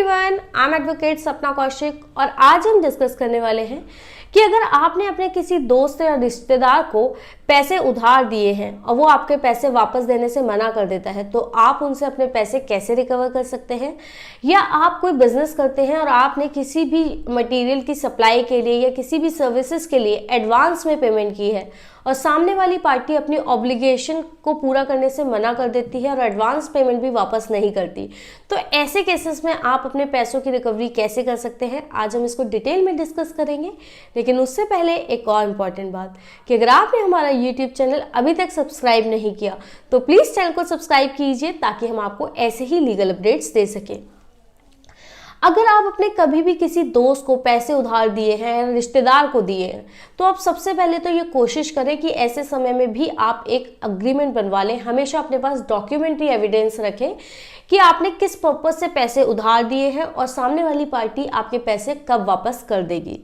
Everyone, I am advocate सपना कौशिक और आज हम डिस्कस करने वाले हैं कि अगर आपने अपने किसी दोस्त या रिश्तेदार को पैसे उधार दिए हैं और वो आपके पैसे वापस देने से मना कर देता है तो आप उनसे अपने पैसे कैसे रिकवर कर सकते हैं। या आप कोई बिजनेस करते हैं और आपने किसी भी मटेरियल की सप्लाई के लिए या किसी भी सर्विसेज के लिए एडवांस में पेमेंट की है और सामने वाली पार्टी अपनी ऑब्लिगेशन को पूरा करने से मना कर देती है और एडवांस पेमेंट भी वापस नहीं करती, तो ऐसे केसेस में आप अपने पैसों की रिकवरी कैसे कर सकते हैं, आज हम इसको डिटेल में डिस्कस करेंगे। लेकिन उससे पहले एक और इम्पॉर्टेंट बात कि अगर आपने हमारा यूट्यूब चैनल अभी तक सब्सक्राइब नहीं किया तो प्लीज़ चैनल को सब्सक्राइब कीजिए ताकि हम आपको ऐसे ही लीगल अपडेट्स दे सकें। अगर आप अपने कभी भी किसी दोस्त को पैसे उधार दिए हैं, रिश्तेदार को दिए हैं, तो आप सबसे पहले तो ये कोशिश करें कि ऐसे समय में भी आप एक अग्रीमेंट बनवा लें। हमेशा अपने पास डॉक्यूमेंट्री एविडेंस रखें कि आपने किस पर्पज से पैसे उधार दिए हैं और सामने वाली पार्टी आपके पैसे कब वापस कर देगी।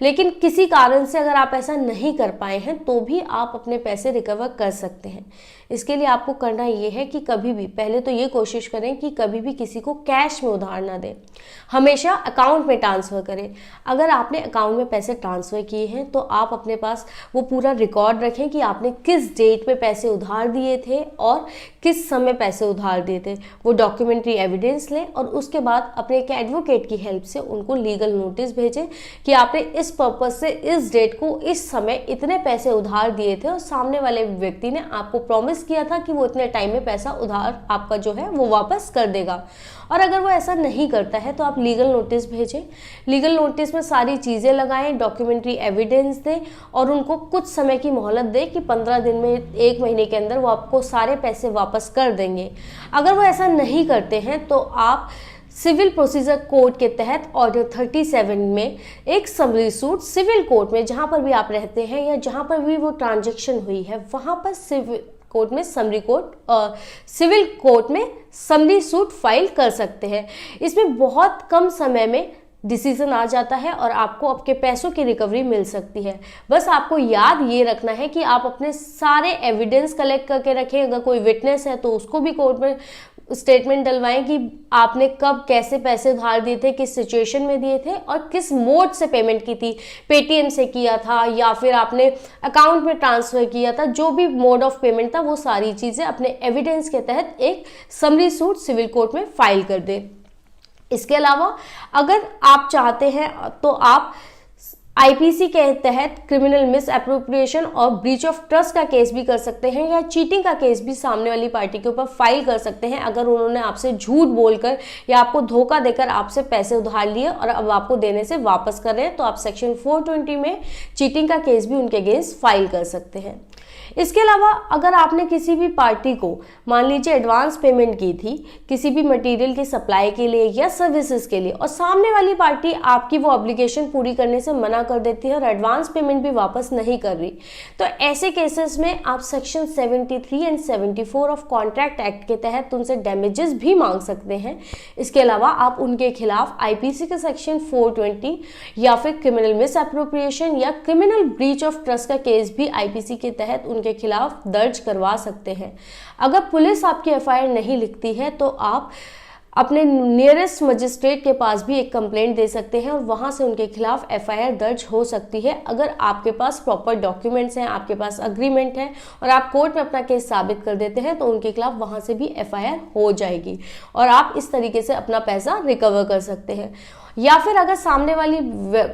लेकिन किसी कारण से अगर आप ऐसा नहीं कर पाए हैं तो भी आप अपने पैसे रिकवर कर सकते हैं। इसके लिए आपको करना ये है कि कभी भी पहले तो ये कोशिश करें कि कभी भी किसी को कैश में उधार ना दें, हमेशा अकाउंट में ट्रांसफ़र करें। अगर आपने अकाउंट में पैसे ट्रांसफ़र किए हैं तो आप अपने पास वो पूरा रिकॉर्ड रखें कि आपने किस डेट पे पैसे उधार दिए थे और किस समय पैसे उधार दिए थे। वो डॉक्यूमेंट्री एविडेंस लें और उसके बाद अपने एक एडवोकेट की हेल्प से उनको लीगल नोटिस भेजें कि आपने इस पर्पज से इस डेट को इस समय इतने पैसे उधार दिए थे और सामने वाले व्यक्ति ने आपको प्रॉमिस किया था कि वो इतने टाइम में पैसा उधार आपका जो है वो वापस कर देगा। और अगर वो ऐसा नहीं करता है तो आप लीगल नोटिस भेजें। लीगल नोटिस में सारी चीज़ें लगाएं, डॉक्यूमेंट्री एविडेंस दें और उनको कुछ समय की मोहलत दें कि 15 दिन में, 1 महीने के अंदर वो आपको सारे पैसे वापस कर देंगे। अगर वो ऐसा नहीं करते हैं तो आप सिविल प्रोसीजर कोड के तहत ऑर्डर 37 में एक समरी सूट सिविल कोर्ट में जहाँ पर भी आप रहते हैं या जहाँ पर भी वो ट्रांजैक्शन हुई है वहाँ पर सिविल कोर्ट में सिविल कोर्ट में समरी सूट फाइल कर सकते हैं। इसमें बहुत कम समय में डिसीजन आ जाता है और आपको आपके पैसों की रिकवरी मिल सकती है। बस आपको याद ये रखना है कि आप अपने सारे एविडेंस कलेक्ट करके रखें। अगर कोई विटनेस है तो उसको भी कोर्ट में स्टेटमेंट डलवाएं कि आपने कब कैसे पैसे उधार दिए थे, किस सिचुएशन में दिए थे और किस मोड से पेमेंट की थी, पेटीएम से किया था या फिर आपने अकाउंट में ट्रांसफ़र किया था, जो भी मोड ऑफ पेमेंट था वो सारी चीज़ें अपने एविडेंस के तहत एक समरी सूट सिविल कोर्ट में फाइल कर दें। इसके अलावा अगर आप चाहते हैं तो आप आईपीसी के तहत क्रिमिनल मिस एप्रोप्रिएशन और ब्रीच ऑफ ट्रस्ट का केस भी कर सकते हैं या चीटिंग का केस भी सामने वाली पार्टी के ऊपर फाइल कर सकते हैं अगर उन्होंने आपसे झूठ बोलकर या आपको धोखा देकर आपसे पैसे उधार लिए और अब आपको देने से वापस कर रहे हैं, तो आप सेक्शन 420 में चीटिंग का केस भी उनके अगेंस्ट फाइल कर सकते हैं। इसके अलावा अगर आपने किसी भी पार्टी को मान लीजिए एडवांस पेमेंट की थी किसी भी मटेरियल की सप्लाई के लिए या सर्विसेज के लिए और सामने वाली पार्टी आपकी वो ऑब्लिगेशन पूरी करने से मना कर देती है और एडवांस पेमेंट भी वापस नहीं कर रही, तो ऐसे केसेस में आप section 73 and 74 of contract act के तहत उनसे डैमेजेस भी मांग सकते हैं। इसके अलावा आप उनके खिलाफ आईपीसी के सेक्शन 420 या फिर क्रिमिनल मिस एप्रोप्रिएशन या क्रिमिनल ब्रीच ऑफ ट्रस्ट का केस भी आईपीसी के तहत उनके खिलाफ दर्ज करवा सकते हैं। अगर पुलिस आपकी एफआईआर नहीं लिखती है तो आप अपने नियरेस्ट मजिस्ट्रेट के पास भी एक कंप्लेंट दे सकते हैं और वहां से उनके खिलाफ एफआईआर दर्ज हो सकती है। अगर आपके पास प्रॉपर डॉक्यूमेंट्स हैं, आपके पास अग्रीमेंट है और आप कोर्ट में अपना केस साबित कर देते हैं तो उनके खिलाफ वहां से भी एफआईआर हो जाएगी और आप इस तरीके से अपना पैसा रिकवर कर सकते हैं। या फिर अगर सामने वाली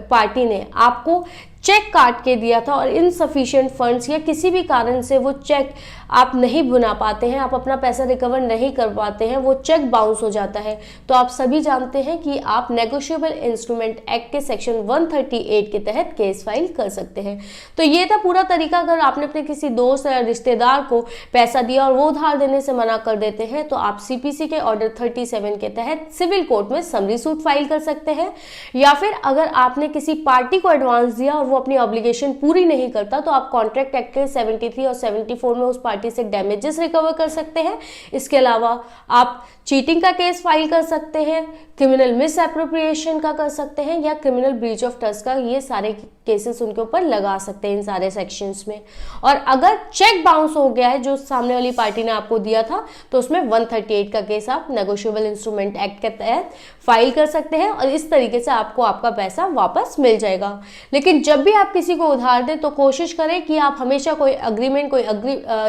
पार्टी ने आपको चेक काट के दिया था और इनसफिशिएंट फंड्स या किसी भी कारण से वो चेक आप नहीं भुना पाते हैं, आप अपना पैसा रिकवर नहीं कर पाते हैं, वो चेक बाउंस हो जाता है, तो आप सभी जानते हैं कि आप नेगोशिएबल इंस्ट्रूमेंट एक्ट के सेक्शन 138 के तहत केस फाइल कर सकते हैं। तो ये था पूरा तरीका। अगर आपने अपने किसी दोस्त या रिश्तेदार को पैसा दिया और वो उधार देने से मना कर देते हैं तो आप सीपीसी के ऑर्डर 37 के तहत सिविल कोर्ट में समरी सूट फाइल कर सकते हैं। या फिर अगर आपने किसी पार्टी को एडवांस दिया और वो अपनी ऑब्लिगेशन पूरी नहीं करता तो आप कॉन्ट्रैक्ट एक्ट के 73 और 74 में उस पार्टी से डैमेजेस रिकवर कर सकते हैं। इसके अलावा आप चीटिंग का केस फाइल कर सकते हैं, क्रिमिनल मिस एप्रोप्रिएशन का कर सकते हैं, या क्रिमिनल ब्रीच ऑफ ट्रस्ट का, ये सारे केसेस उनके ऊपर लगा सकते हैं इन सारे सेक्शंस में। और अगर चेक बाउंस हो गया है जो सामने वाली पार्टी ने आपको दिया था, तो उसमें 138 का केस आप नेगोशिएबल इंस्ट्रूमेंट एक्ट के तहत फाइल कर सकते हैं और इस तरीके से आपको आपका पैसा वापस मिल जाएगा। लेकिन जब भी आप किसी को उधार दें तो कोशिश करें कि आप हमेशा कोई अग्रीमेंट,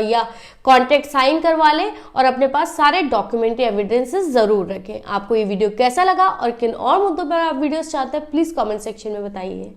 या कॉन्ट्रैक्ट साइन करवा लें और अपने पास सारे डॉक्यूमेंट्री एविडेंसेस जरूर रखें। आपको ये वीडियो कैसा लगा और किन और मुद्दों पर आप वीडियोस चाहते हैं, प्लीज कमेंट सेक्शन में बताइए।